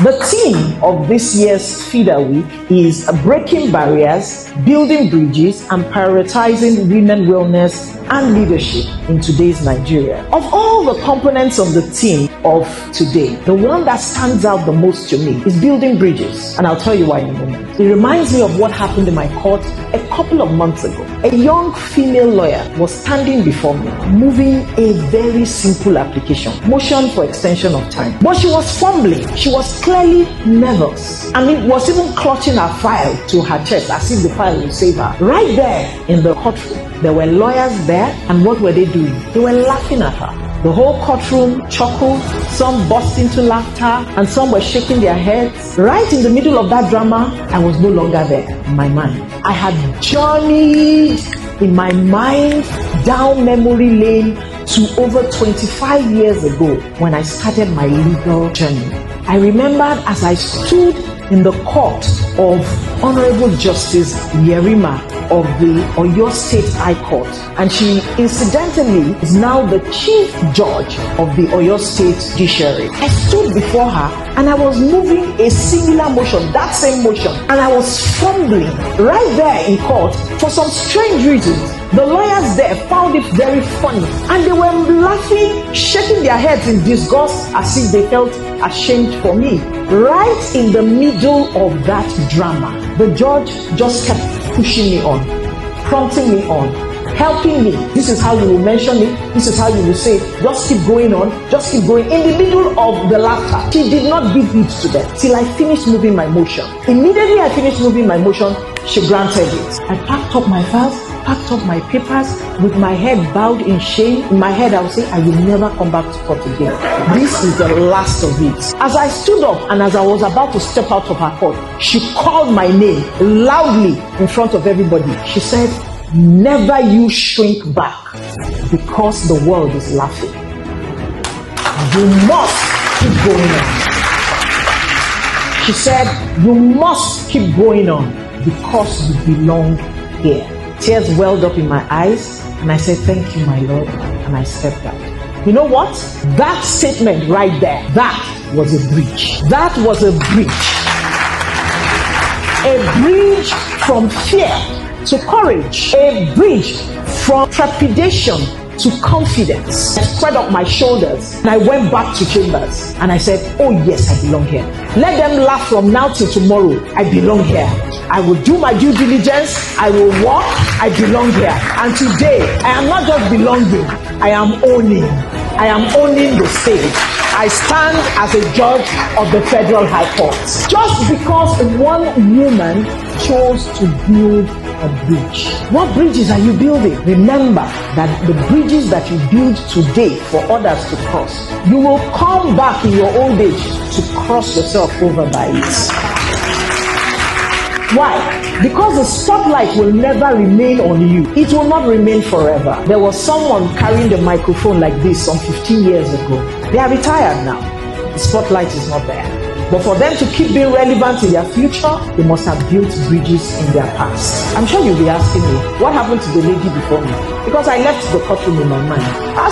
The theme of this year's Feeder Week is breaking barriers, building bridges, and prioritizing women wellness and leadership in today's Nigeria. Of all the components of the theme of today, the one that stands out the most to me is building bridges, and I'll tell you why in a moment. It reminds me of what happened in my court a couple of months ago. A young female lawyer was standing before me, moving a very simple application, motion for extension of time. But she was fumbling. She was clearly nervous, and it was even clutching her file to her chest as if the file would save her. Right there in the courtroom, there were lawyers there, and what were they doing? They were laughing at her. The whole courtroom chuckled, some burst into laughter, and some were shaking their heads. Right in the middle of that drama, I was no longer there in my mind. I had journeyed in my mind down memory lane to over 25 years ago when I started my legal journey. I remembered as I stood in the court of Honorable Justice Yerima of the Oyo State High Court, and she incidentally is now the Chief Judge of the Oyo State Judiciary. I stood before her and I was moving a similar motion, that same motion, and I was fumbling right there in court for some strange reasons. The lawyers there found it very funny, and they were laughing, shaking their heads in disgust as if they felt ashamed for me. Right in the middle of that drama, the judge just kept pushing me on, prompting me on, helping me. This is how you will mention it. This is how you will say it. Just keep going on. Just keep going. In the middle of the laughter, she did not give heed to them till I finished moving my motion. Immediately I finished moving my motion, she granted it. I packed up my files, packed up my papers with my head bowed in shame. In my head, I would say, I will never come back to court again. This is the last of it. As I stood up and as I was about to step out of her court, she called my name loudly in front of everybody. She said, never you shrink back because the world is laughing. You must keep going on. She said, you must keep going on because you belong here. Tears welled up in my eyes, and I said, thank you, my Lord, and I stepped out. You know what? That statement right there, that was a bridge. That was a bridge. A bridge from fear to courage. A bridge from trepidation to confidence. I spread up my shoulders and I went back to chambers and I said, oh yes, I belong here. Let them laugh from now till tomorrow. I belong here. I will do my due diligence. I will walk. I belong here. And today, I am not just belonging. I am owning. I am owning the stage. I stand as a judge of the Federal High Court. Just because one woman chose to build a bridge. What bridges are you building? Remember that the bridges that you build today for others to cross, you will come back in your old age to cross yourself over by it. Why? Because the spotlight will never remain on you. It will not remain forever. There was someone carrying the microphone like this some 15 years ago. They are retired now. The spotlight is not there. But for them to keep being relevant in their future, they must have built bridges in their past. I'm sure you'll be asking me, what happened to the lady before me? Because I left the courtroom in my mind.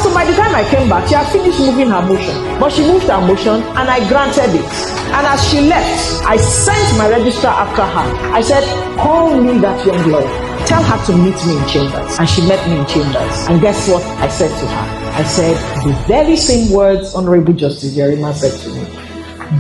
So by the time I came back, she had finished moving her motion. But she moved her motion and I granted it. And as she left, I sent my registrar after her. I said, call me that young lawyer. Tell her to meet me in chambers. And she met me in chambers. And guess what I said to her? I said the very same words Honorable Justice Yerima said to me.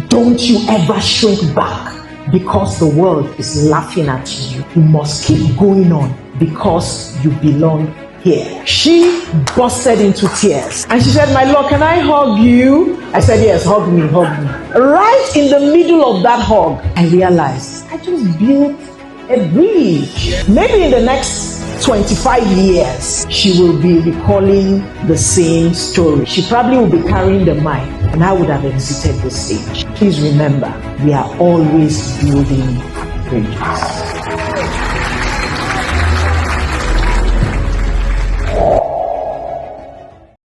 Don't you ever shrink back because the world is laughing at you. You must keep going on because you belong here. She busted into tears and she said, my Lord, can I hug you? I said, yes, hug me, hug me. Right in the middle of that hug, I realized I just built a bridge. Maybe in the next 25 years, she will be recalling the same story. She probably will be carrying the mic and I would have exited the stage. Please remember, we are always building bridges.